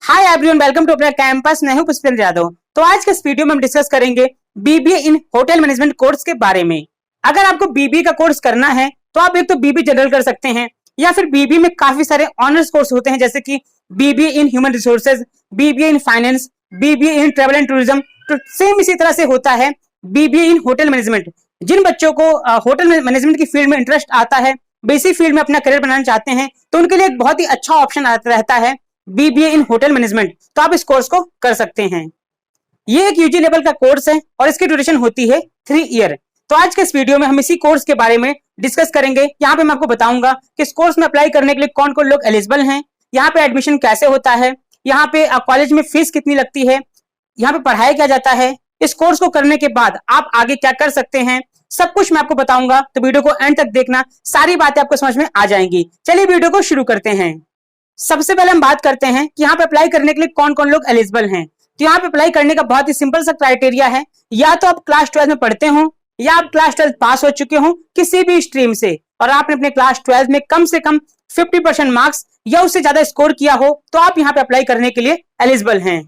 Hi everyone, welcome to अपना campus. मैं हूं पुष्पेंद्र यादव। तो आज के इस वीडियो में हम डिस्कस करेंगे बीबीए इन होटल मैनेजमेंट कोर्स के बारे में। अगर आपको बीबीए का कोर्स करना है तो आप एक तो बीबीए जनरल कर सकते हैं, या फिर बीबीए में काफी सारे ऑनर्स कोर्स होते हैं, जैसे कि BBA in human resources, BBA in finance, BBA in travel and tourism. तो सेम इसी तरह से होता है बीबीए इन होटल मैनेजमेंट। जिन बच्चों को होटल मैनेजमेंट की फील्ड में इंटरेस्ट आता है, बेसी फील्ड में अपना करियर बनाना चाहते हैं, तो उनके लिए एक बहुत ही अच्छा ऑप्शन रहता है बीबीए इन होटल मैनेजमेंट। तो आप इस कोर्स को कर सकते हैं। ये एक यूजी लेवल का कोर्स है और इसकी ड्यूरेशन होती है 3 ईयर। तो आज के इस वीडियो में हम इसी कोर्स के बारे में डिस्कस करेंगे। यहाँ पे मैं आपको बताऊंगा कि इस कोर्स में अप्लाई करने के लिए कौन कौन लोग एलिजिबल हैं, यहाँ पे एडमिशन कैसे होता है, यहाँ पे कॉलेज में फीस कितनी लगती है, यहाँ पे पढ़ाया क्या जाता है, इस कोर्स को करने के बाद आप आगे क्या कर सकते हैं, सब कुछ मैं आपको बताऊंगा। तो वीडियो को एंड तक देखना, सारी बातें आपको समझ में आ जाएंगी। चलिए वीडियो को शुरू करते हैं। सबसे पहले हम बात करते हैं कि यहाँ पे अप्लाई करने के लिए कौन कौन लोग एलिजिबल हैं। तो यहाँ पे अप्लाई करने का बहुत ही सिंपल सा क्राइटेरिया है, या तो आप क्लास 12 में पढ़ते हो, या आप क्लास 12 पास हो चुके हो किसी भी स्ट्रीम से, और आपने अपने क्लास 12 में कम से कम 50% मार्क्स या उससे ज्यादा स्कोर किया हो, तो आप यहाँ पे अप्लाई करने के लिए एलिजिबल हैं।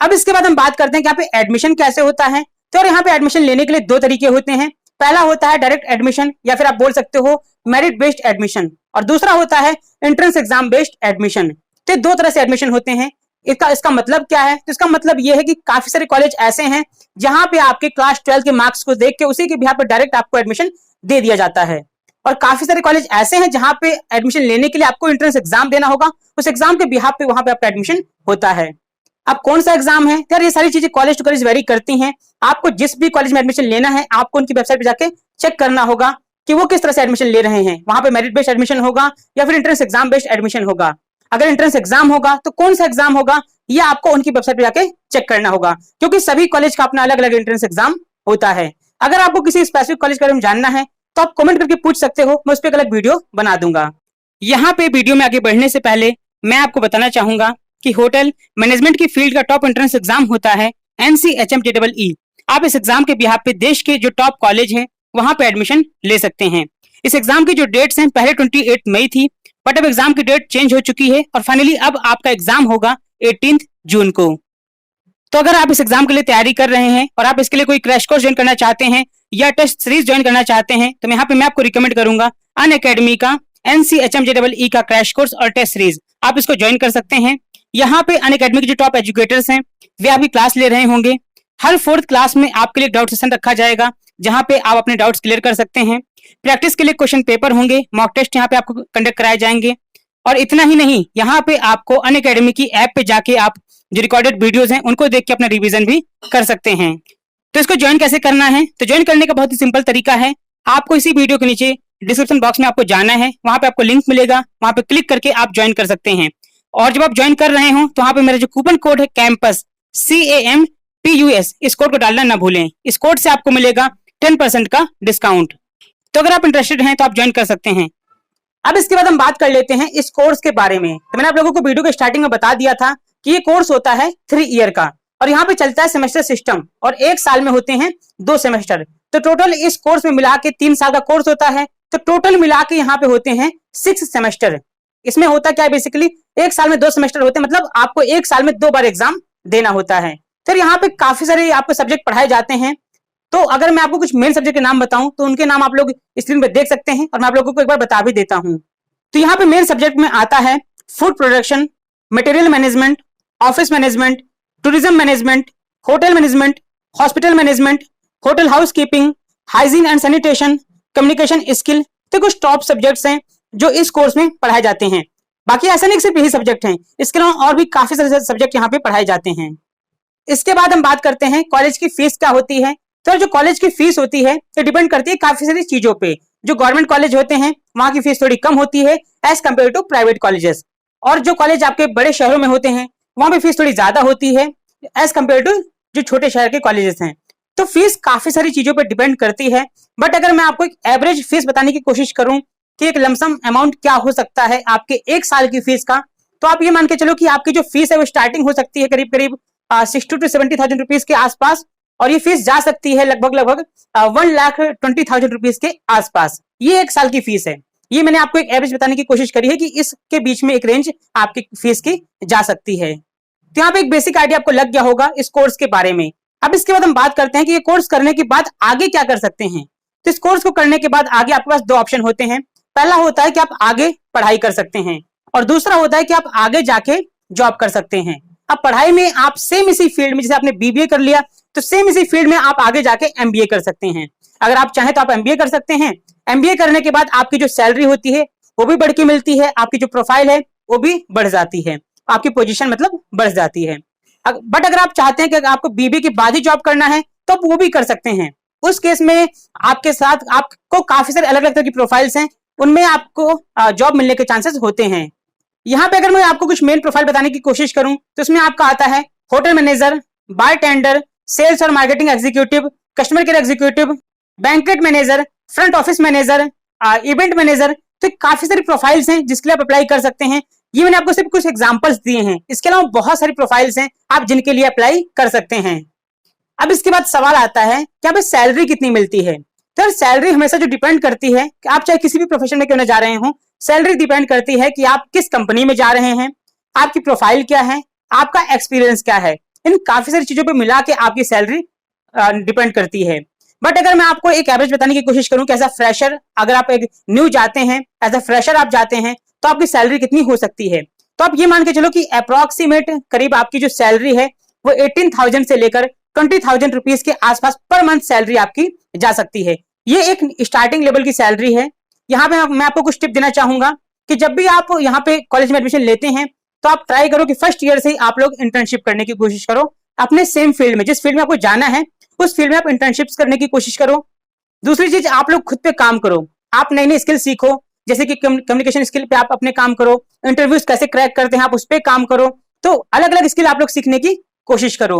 अब इसके बाद हम बात करते हैं कि यहाँ पे एडमिशन कैसे होता है। तो यहाँ पे एडमिशन लेने के लिए दो तरीके होते हैं। पहला होता है डायरेक्ट एडमिशन, या फिर आप बोल सकते हो मेरिट बेस्ड एडमिशन, और दूसरा होता है एंट्रेंस एग्जाम बेस्ड एडमिशन। तो दो तरह से एडमिशन होते हैं। इसका मतलब क्या है? तो इसका मतलब यह है कि काफी सारे कॉलेज ऐसे हैं जहां पे आपके क्लास 12 के मार्क्स को देख के उसी के बिहाफ पे डायरेक्ट आपको एडमिशन दे दिया जाता है, और काफी सारे कॉलेज ऐसे हैं जहां पे एडमिशन लेने के लिए आपको एंट्रेंस एग्जाम देना होगा, उस एग्जाम के बिहाफ पे वहां पे आपका एडमिशन होता है। अब कौन सा एग्जाम है यार, ये सारी चीजें कॉलेज टू कॉलेज वेरी करती हैं। आपको जिस भी कॉलेज में एडमिशन लेना है, आपको उनकी वेबसाइट पे जाके चेक करना होगा कि वो किस तरह से एडमिशन ले रहे हैं। वहां पे मेरिट बेस्ड एडमिशन होगा या फिर एंट्रेंस एग्जाम बेस्ड एडमिशन होगा। अगर एंट्रेंस एग्जाम होगा तो कौन सा एग्जाम होगा, ये आपको उनकी वेबसाइट पे जाके चेक करना होगा, क्योंकि सभी कॉलेज का अपना अलग अलग एंट्रेंस एग्जाम होता है। अगर आपको किसी स्पेसिफिक कॉलेज के बारे में जानना है तो आप कमेंट करके पूछ सकते हो, मैं उस पर एक अलग वीडियो बना दूंगा। यहाँ पे वीडियो में आगे बढ़ने से पहले मैं आपको बताना चाहूंगा कि होटल मैनेजमेंट की फील्ड का टॉप एंट्रेंस एग्जाम होता है NCHMJEE। आप इस एग्जाम के बिहाफ पे देश के जो टॉप कॉलेज हैं वहां पे एडमिशन ले सकते हैं। इस एग्जाम की जो डेट्स हैं, पहले 28 मई थी, बट अब एग्जाम की डेट चेंज हो चुकी है और फाइनली अब आपका एग्जाम होगा 18 जून को। तो अगर आप इस एग्जाम के लिए तैयारी कर रहे हैं और आप इसके लिए कोई क्रैश कोर्स ज्वाइन करना चाहते हैं या टेस्ट सीरीज ज्वाइन करना चाहते हैं, तो यहाँ पे मैं आपको रिकमेंड करूंगा अनअकैडमी का NCHMJEE का क्रैश कोर्स और टेस्ट सीरीज। आप इसको ज्वाइन कर सकते हैं। यहाँ पे अनअकैडमी के जो टॉप एजुकेटर्स हैं वे आपकी क्लास ले रहे होंगे। हर 4th क्लास में आपके लिए डाउट सेशन रखा जाएगा, जहां पे आप अपने डाउट्स क्लियर कर सकते हैं। प्रैक्टिस के लिए क्वेश्चन पेपर होंगे, मॉक टेस्ट यहाँ पे आपको कंडक्ट कराए जाएंगे। और इतना ही नहीं, यहाँ पे आपको अनअकैडमी की ऐप पे जाके आप जो रिकॉर्डेड वीडियोस हैं उनको देख के अपना रिवीजन भी कर सकते हैं। तो इसको ज्वाइन कैसे करना है? तो ज्वाइन करने का बहुत ही सिंपल तरीका है। आपको इसी वीडियो के नीचे डिस्क्रिप्शन बॉक्स में आपको जाना है, वहां पे आपको लिंक मिलेगा, वहां पे क्लिक करके आप ज्वाइन कर सकते हैं। और जब आप ज्वाइन कर रहे हो तो वहां पे मेरा जो कूपन कोड है कैंपस CAMPUS, इस कोड को डालना ना भूलें। इस कोड से आपको मिलेगा 10% का डिस्काउंट। तो अगर आप इंटरेस्टेड हैं तो आप ज्वाइन कर सकते हैं। अब इसके बाद हम बात कर लेते हैं इस कोर्स के बारे में। तो मैंने आप लोगों को वीडियो के स्टार्टिंग में बता दिया था कि ये कोर्स होता है 3 ईयर का, और यहाँ पे चलता है सेमेस्टर सिस्टम, और एक साल में होते हैं 2 सेमेस्टर। तो टोटल इस कोर्स में मिला के 3 साल का कोर्स होता है। तो टोटल मिला के यहाँ पे होते हैं 6 सेमेस्टर। इसमें होता क्या है, बेसिकली एक साल में 2 सेमेस्टर होते हैं, मतलब आपको एक साल में 2 बार एग्जाम देना होता है। फिर यहाँ पे काफी सारे आपको सब्जेक्ट पढ़ाए जाते हैं। तो अगर मैं आपको कुछ मेन सब्जेक्ट के नाम बताऊं तो उनके नाम आप लोग स्क्रीन पे देख सकते हैं, और मैं आप लोगों को एक बार बता भी देता हूं। तो यहाँ पे मेन सब्जेक्ट में आता है food production, material management, office management, tourism management, hotel management, hospital management, hotel house keeping, hygiene and sanitation, communication skill. तो कुछ टॉप सब्जेक्ट्स हैं जो इस कोर्स में पढ़ाए जाते हैं। बाकी ऐसा नहीं सिर्फ यही सब्जेक्ट हैं, इसके अलावा और भी काफी सारे सब्जेक्ट यहाँ पे पढ़ाए जाते हैं। इसके बाद हम बात करते हैं कॉलेज की फीस क्या होती है। तो जो कॉलेज की फीस होती है तो डिपेंड करती है काफी सारी चीजों पे। जो गवर्नमेंट कॉलेज होते हैं वहां की फीस थोड़ी कम होती है as compare to private colleges, और जो कॉलेज आपके बड़े शहरों में होते हैं वहां पे फीस थोड़ी ज्यादा होती है एज कम्पेयर टू जो छोटे शहर के कॉलेजेस हैं। तो फीस काफी सारी चीजों पर डिपेंड करती है, बट अगर मैं आपको एक एवरेज फीस बताने की कोशिश करूं कि एक लमसम अमाउंट क्या हो सकता है आपके एक साल की फीस का, तो आप ये मान के चलो कि आपकी जो फीस है वो स्टार्टिंग हो सकती है करीब करीब 60 to 70,000 रुपीज के आसपास, और ये फीस जा सकती है लगभग 1,20,000 रुपीज के आसपास। ये एक साल की फीस है। ये मैंने आपको एक एवरेज बताने की कोशिश करी है कि इसके बीच में एक रेंज आपकी फीस की जा सकती है। तो यहाँ पे एक बेसिक आइडिया आपको लग गया होगा इस कोर्स के बारे में। अब इसके बाद हम बात करते हैं कि ये कोर्स करने के बाद आगे क्या कर सकते हैं। तो इस कोर्स को करने के बाद आगे आपके पास दो ऑप्शन होते हैं। पहला होता है कि आप आगे पढ़ाई कर सकते हैं और दूसरा होता है कि आप आगे जाके जॉब कर सकते हैं। अब पढ़ाई में आप सेम इसी फील्ड में, जैसे आपने बीबीए कर लिया तो सेम इसी फील्ड में आप आगे जाके एमबीए कर सकते हैं। अगर आप चाहें तो आप एमबीए कर सकते हैं। एमबीए करने के बाद आपकी जो सैलरी होती है वो भी बढ़ के मिलती है, आपकी जो प्रोफाइल है वो भी बढ़ जाती है, आपकी पोजीशन मतलब बढ़ जाती है। बट अगर आप चाहते हैं कि आपको बीबीए के बाद ही जॉब करना है तो आप वो भी कर सकते हैं। उस केस में आपके साथ आपको काफी सारे अलग अलग तरह की प्रोफाइल्स हैं, उनमें आपको जॉब मिलने के चांसेस होते हैं। यहाँ पे अगर मैं आपको कुछ मेन प्रोफाइल बताने की कोशिश करूं तो इसमें आपका आता है होटल मैनेजर, बार टेंडर, सेल्स और marketing executive, customer care executive, banquet manager, front office manager, event manager. तो काफी सारी प्रोफाइल्स हैं जिसके लिए आप अप्लाई कर सकते हैं। ये मैंने आपको सिर्फ कुछ एग्जांपल्स दिए हैं, इसके अलावा बहुत सारी प्रोफाइल्स हैं आप जिनके लिए अप्लाई कर सकते हैं। अब इसके बाद सवाल आता है कि यहाँ पे सैलरी कितनी मिलती है। तो सैलरी हमेशा जो डिपेंड करती है कि आप चाहे किसी भी प्रोफेशन में क्यों ना जा रहे हो, सैलरी डिपेंड करती है कि आप किस कंपनी में जा रहे हैं, आपकी प्रोफाइल क्या है, आपका एक्सपीरियंस क्या है। इन काफी सारी चीजों पे मिला के आपकी सैलरी डिपेंड करती है। बट अगर मैं आपको एक एवरेज बताने की कोशिश करूं कि एज अ फ्रेशर अगर आप एक न्यू जाते हैं, एज अ फ्रेशर आप जाते हैं तो आपकी सैलरी कितनी हो सकती है, तो आप ये मान के चलो कि अप्रोक्सीमेट करीब आपकी जो सैलरी है वो 18,000 से लेकर 20,000 रुपीज के आसपास पर मंथ सैलरी आपकी जा सकती है। ये एक स्टार्टिंग लेवल की सैलरी है। यहाँ पे मैं आपको कुछ टिप देना चाहूंगा कि जब भी आप यहाँ पे कॉलेज में एडमिशन लेते हैं तो आप ट्राई करो कि फर्स्ट ईयर से ही आप लोग इंटर्नशिप करने की कोशिश करो अपने सेम फील्ड में, जिस फील्ड में आपको जाना है उस फील्ड में आप इंटर्नशिप्स करने की कोशिश करो। दूसरी चीज, आप लोग खुद पे काम करो, आप नई नई स्किल सीखो, जैसे कि कम्युनिकेशन स्किल पे आप अपने काम करो, इंटरव्यूज कैसे क्रैक करते हैं आप उस पर काम करो। तो अलग अलग स्किल आप लोग सीखने की कोशिश करो।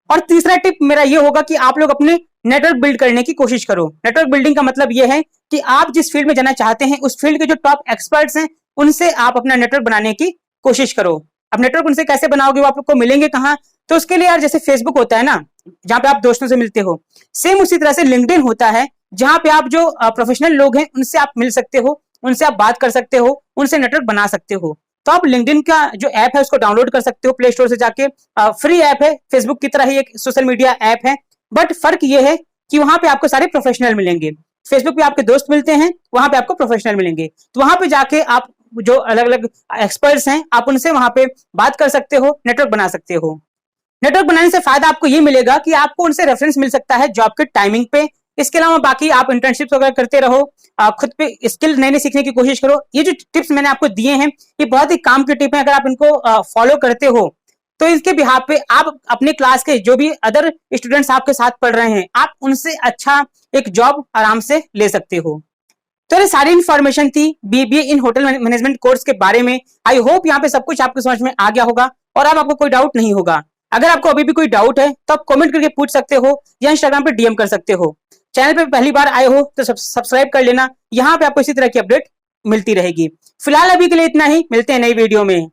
और तीसरा टिप मेरा ये होगा कि आप लोग अपने नेटवर्क बिल्ड करने की कोशिश करो। नेटवर्क बिल्डिंग का मतलब ये है कि आप जिस फील्ड में जाना चाहते हैं उस फील्ड के जो टॉप एक्सपर्ट्स हैं उनसे आप अपना नेटवर्क बनाने की कोशिश करो। अब नेटवर्क उनसे कैसे बनाओगे, वो आप लोग को मिलेंगे कहाँ, तो उसके लिए यार जैसे फेसबुक होता है ना जहाँ पे आप दोस्तों से मिलते हो, सेम उसी तरह से लिंक्डइन होता है जहाँ पे आप जो प्रोफेशनल लोग हैं उनसे आप मिल सकते हो, उनसे आप बात कर सकते हो, उनसे नेटवर्क बना सकते हो। तो आप लिंक्डइन का जो ऐप है उसको डाउनलोड कर सकते हो प्ले स्टोर से जाके, फ्री ऐप है, फेसबुक की तरह ही एक सोशल मीडिया ऐप है। बट फर्क ये है कि वहां पे आपको सारे प्रोफेशनल मिलेंगे। फेसबुक पे आपके दोस्त मिलते हैं, वहां पे आपको प्रोफेशनल मिलेंगे। तो वहां पे जाके आप जो अलग अलग एक्सपर्ट्स हैं आप उनसे वहां पे बात कर सकते हो, नेटवर्क बना सकते हो। नेटवर्क बनाने से फायदा आपको ये मिलेगा कि आपको उनसे रेफरेंस मिल सकता है जॉब के टाइमिंग पे। इसके अलावा बाकी आप इंटर्नशिप्स वगैरह करते रहो, खुद पे स्किल नए नए सीखने की कोशिश करो। ये जो टिप्स मैंने आपको दिए हैं ये बहुत ही काम की टिप है। अगर आप इनको फॉलो करते हो तो इसके बिहाफ पे आप अपने क्लास के जो भी अदर स्टूडेंट्स आपके साथ पढ़ रहे हैं आप उनसे अच्छा एक जॉब आराम से ले सकते हो। तो ये सारी इन्फॉर्मेशन थी बीबीए इन होटल मैनेजमेंट कोर्स के बारे में। आई होप यहाँ पे सब कुछ आपको समझ में आ गया होगा और अब आपको कोई डाउट नहीं होगा। अगर आपको अभी भी कोई डाउट है तो आप कमेंट करके पूछ सकते हो या इंस्टाग्राम पे डीएम कर सकते हो। चैनल पे पहली बार आए हो तो सब्सक्राइब कर लेना, यहाँ पे आपको इसी तरह की अपडेट मिलती रहेगी। फिलहाल अभी के लिए इतना ही, मिलते हैं नई वीडियो में।